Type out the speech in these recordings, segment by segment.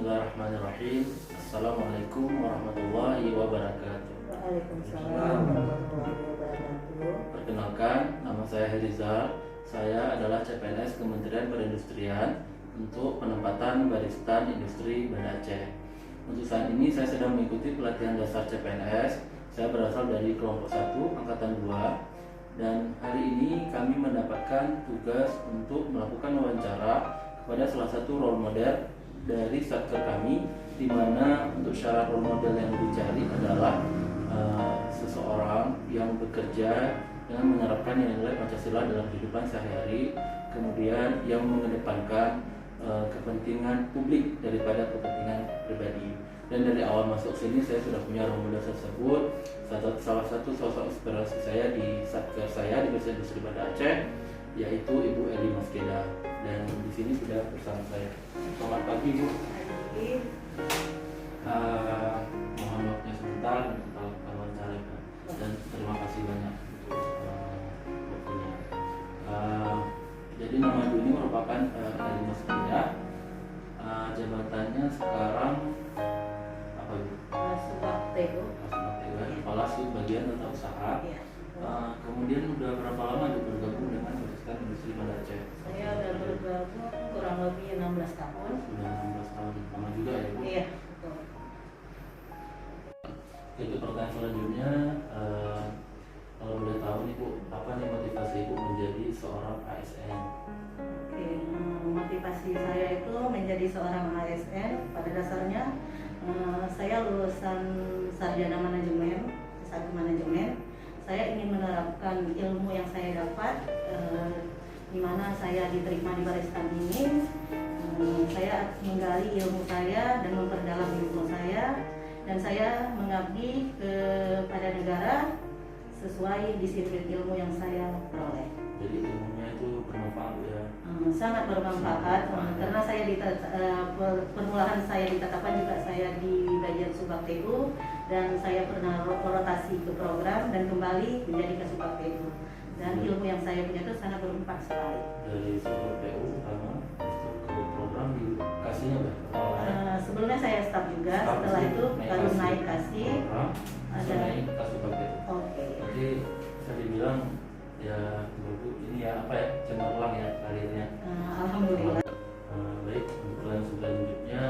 Bismillahirrahmanirrahim. Assalamualaikum warahmatullahi wabarakatuh. Waalaikumsalam warahmatullahi wabarakatuh. Perkenalkan, nama saya Herizal. Saya adalah CPNS Kementerian Perindustrian untuk penempatan Baristan Industri Banda Aceh. Untuk saat ini saya sedang mengikuti pelatihan dasar CPNS. Saya berasal dari kelompok 1 angkatan 2 dan hari ini kami mendapatkan tugas untuk melakukan wawancara kepada salah satu role model dari satker kami, di mana untuk syarat role model yang dicari adalah seseorang yang bekerja dengan menerapkan nilai Pancasila dalam kehidupan sehari-hari, kemudian yang mengedepankan kepentingan publik daripada kepentingan pribadi. Dan dari awal masuk sini saya sudah punya role model tersebut. Salah satu sosok inspirasi saya di satker saya di Baristan Industri Banda Aceh yaitu Ibu Eli Maskeda, dan di sini sudah bersama saya. Selamat pagi Bu. Mohon waktunya sebentar untuk melakukan wawancara dan terima kasih banyak untuk waktunya. Jadi nama Ibu ini merupakan Eli Maskeda. Jabatannya sekarang apa Bu? Kepala Sub Bagian Tata Usaha. Kemudian udah berapa lama Ibu bergabung dengan Baristan Industri Banda Aceh? Saya udah bergabung kurang lebih 16 tahun. Sudah 16 tahun, lama juga ya Bu? Iya, betul. Itu pertanyaan selanjutnya, kalau boleh tahu nih Bu, apa nih motivasi Ibu menjadi seorang ASN? Oke, motivasi saya itu menjadi seorang ASN pada dasarnya saya lulusan sarjana manajemen, S1 manajemen. Saya ingin menerapkan ilmu yang saya dapat di mana saya diterima di Baristan ini. Saya menggali ilmu saya dan memperdalam ilmu saya, dan saya mengabdi kepada negara sesuai disiplin ilmu yang saya peroleh. Jadi ilmunya itu bermanfaat ya? Sangat bermanfaat karena saya permulaan saya ditetapkan juga saya di bagian Subak TU, dan saya pernah rotasi ke program dan kembali menjadi ke Subak TU, dan ilmu yang saya punya itu sangat bermanfaat sekali. Dari Subak TU pertama masuk ke program dikasihnya berapa? Sebelumnya saya staf juga, setelah itu baru naik kasih. Ada naik ke Subak TU. Oke. Jadi bisa dibilang ya Bu, ini ya apa ya, cemerlang ya karirnya. Alhamdulillah. Baik, untuk pertanyaan selanjutnya,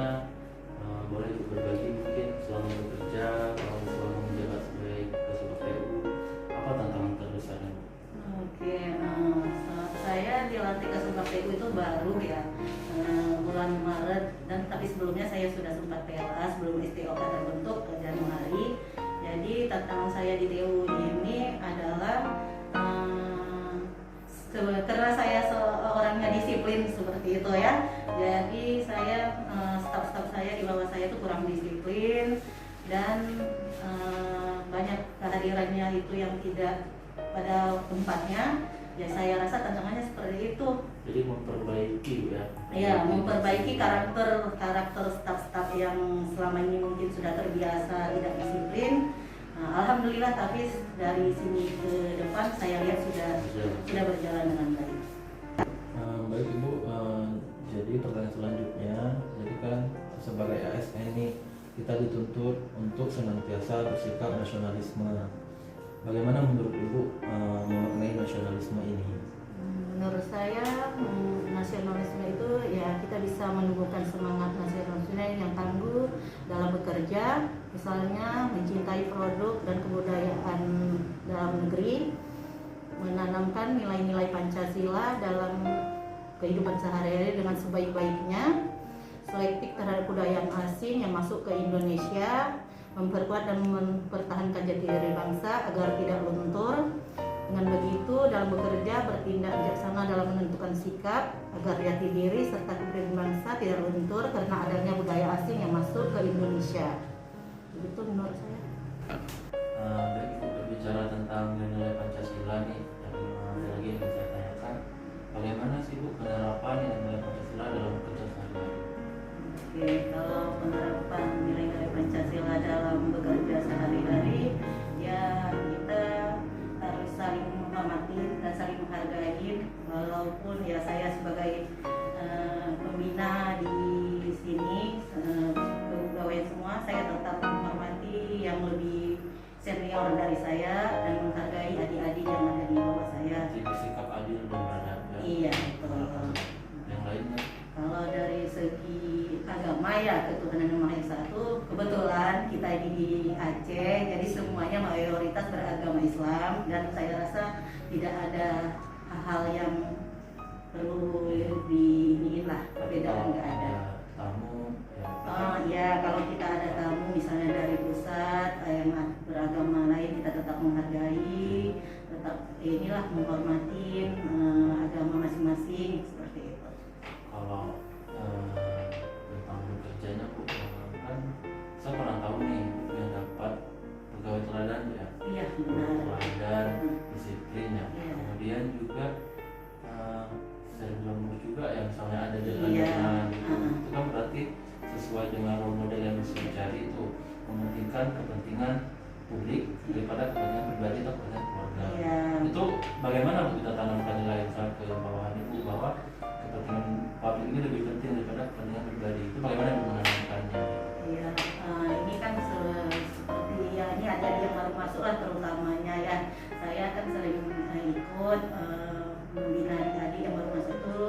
boleh Ibu berbagi mungkin selama bekerja atau selama menjabat sebagai Kasubag TU, apa tantangan terbesarnya Bu? Oke, saya dilantik ke Subak TU itu baru ya, bulan Maret, dan tapi sebelumnya saya sudah sempat PLA sebelum STOK terbentuk ke Januari. Jadi tantangan saya di TU ini adalah karena saya orangnya disiplin seperti itu ya, jadi saya staf-staf saya di bawah saya itu kurang disiplin, dan banyak kehadirannya itu yang tidak pada tempatnya. Ya saya rasa tantangannya seperti itu. Jadi memperbaiki ya? Ya, memperbaiki karakter staf-staf yang selama ini mungkin sudah terbiasa tidak disiplin. Alhamdulillah, tapi dari sini ke depan saya lihat sudah berjalan dengan baik. Baik Ibu, jadi pertanyaan selanjutnya, jadi kan sebagai ASN ini kita dituntut untuk senantiasa bersikap nasionalisme. Bagaimana menurut Ibu mengenai nasionalisme ini? Menurut saya nasionalisme itu ya kita bisa menumbuhkan semangat nasionalisme yang tangguh dalam bekerja, misalnya mencintai produk dan kebudayaan dalam negeri, menanamkan nilai-nilai Pancasila dalam kehidupan sehari-hari dengan sebaik-baiknya, selektif terhadap kebudayaan asing yang masuk ke Indonesia, memperkuat dan mempertahankan jati diri bangsa agar tidak luntur. Dengan begitu, dalam bekerja bertindak bijaksana dalam menentukan sikap agar jati diri serta kepentingan bangsa tidak luntur karena adanya budaya asing yang masuk ke Indonesia. Begitu menurut saya. Baik Ibu, berbicara tentang nilai Pancasila nih, yang ada lagi yang saya tanyakan, bagaimana sih Bu penerapan nilai Pancasila dalam bekerja sehari-hari? Oke, kalau penerapan nilai-nilai Pancasila dalam bekerja sehari-hari, ya kita harus saling menghormati dan saling menghargai, walaupun ya saya sebagai pembina di sini senior dari saya dan menghargai adik-adik yang ada di bawah saya. Jadi bersikap adil dan beradab. Iya, betul. Yang lainnya? Kalau dari segi agama ya ketuhanan yang Maha Esa itu kebetulan kita ini di Aceh, jadi semuanya mayoritas beragama Islam dan saya rasa tidak ada hal-hal yang perlu diiniin lah, perbedaan nggak ada. Tamu ya. Ya kalau kita ada tamu misalnya dari pusat yang beragama lain kita tetap menghargai, tetap inilah menghormati agama masing-masing seperti itu. Kalau tentang bekerjanya Bu, kan saya pernah tahu nih yang dapat pegawai teladan ya. Iya benar. Teladan, disiplin ya. Iya. Kemudian juga saya bilang juga yang misalnya ada Iya. dengan itu kan berarti sesuai dengan role model yang bisa dicari itu mementingkan kepentingan publik daripada kepentingan pribadi atau kepentingan keluarga. Iya. Itu bagaimana Bu kita tanamkan nilai besar ke bawahan Ibu bahwa kepentingan publik ini lebih penting daripada kepentingan pribadi. Itu bagaimana Ibu menanamkannya? Iya, ini kan seperti ya ini ada yang baru masuk lah terutamanya ya. Saya kan sering ikut membina adik-adik yang baru masuk itu.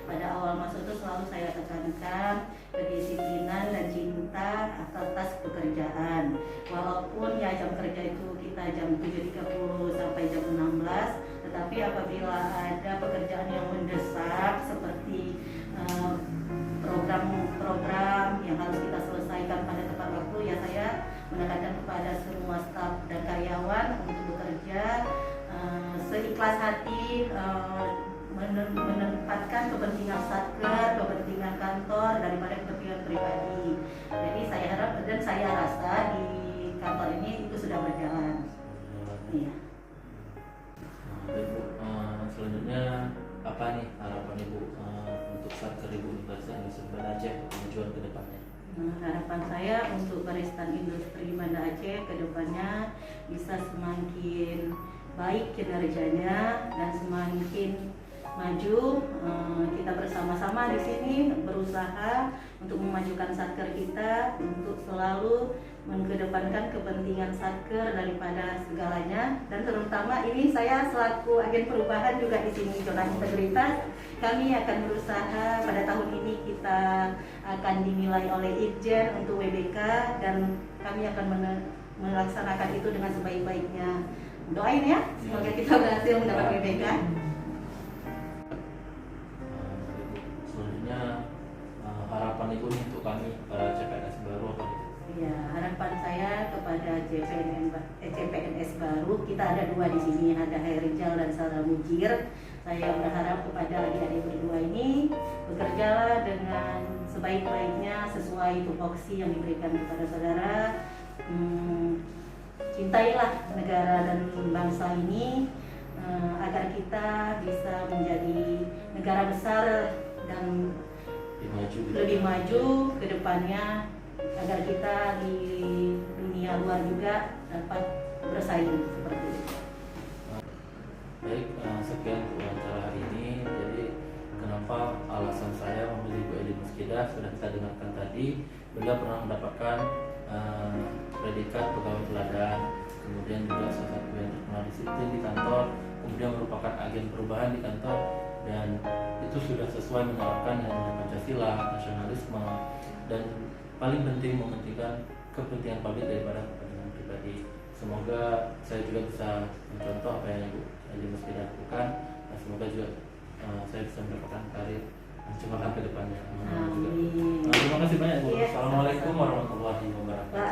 Pada awal masuk itu selalu saya tekankan kedisiplinan dan cinta atas pekerjaan. Walaupun ya jam kerja itu kita jam 7.30 sampai jam 16, tetapi apabila ada pekerjaan yang mendesak seperti program-program yang harus kita selesaikan pada tepat waktu, ya saya menekankan kepada semua staf dan karyawan untuk bekerja seikhlas hati, menempatkan kepentingan satker, kepentingan kantor daripada kepentingan pribadi. Jadi saya harap dan saya rasa di kantor ini itu sudah berjalan. Iya. Ibu, selanjutnya apa nih harapan Ibu untuk satker Ibu Universitas Industri Banda Aceh kemajuan ke depannya? Harapan saya untuk Barisan Industri Banda Aceh ke depannya bisa semakin baik kinerjanya dan semakin maju. Kita bersama-sama di sini berusaha untuk memajukan satker kita untuk selalu mengedepankan kepentingan satker daripada segalanya, dan terutama ini saya selaku agen perubahan juga di sini zona integritas. Kami akan berusaha pada tahun ini kita akan dinilai oleh Itjen untuk WBK dan kami akan melaksanakan itu dengan sebaik-baiknya. Doain ya, semoga kita berhasil mendapat WBK. Selanjutnya harapan Ibu untuk kami para CPNS baru apa gitu? Ya, harapan saya kepada CPNS baru, kita ada dua di sini, ada Hairijal dan Sarah Mujir. Saya berharap kepada adik-adik berdua ini bekerjalah dengan sebaik-baiknya sesuai tupoksi yang diberikan kepada saudara. Cintailah negara dan bangsa ini agar kita bisa menjadi negara besar dan lebih maju ke depannya, agar kita di dunia luar juga dapat bersaing seperti itu. Baik, sekian untuk wawancara hari ini. Jadi kenapa alasan saya memilih Bu Edi Muskidah sudah kita dengarkan tadi. Beliau pernah mendapatkan predikat pegawai teladan, kemudian juga salah satu yang terkenal disiplin di kantor, kemudian merupakan agen perubahan di kantor, dan itu sudah sesuai menerapkan nilai Pancasila, nasionalisme, dan paling penting mementingkan kepentingan publik daripada kepentingan pribadi. Semoga saya juga bisa mencontoh apa yang Ibu Edi Muskidah lakukan, dan semoga juga saya bisa mendapatkan karir cemerlang ke depannya. Terima kasih banyak Bu. Assalamualaikum warahmatullahi wabarakatuh.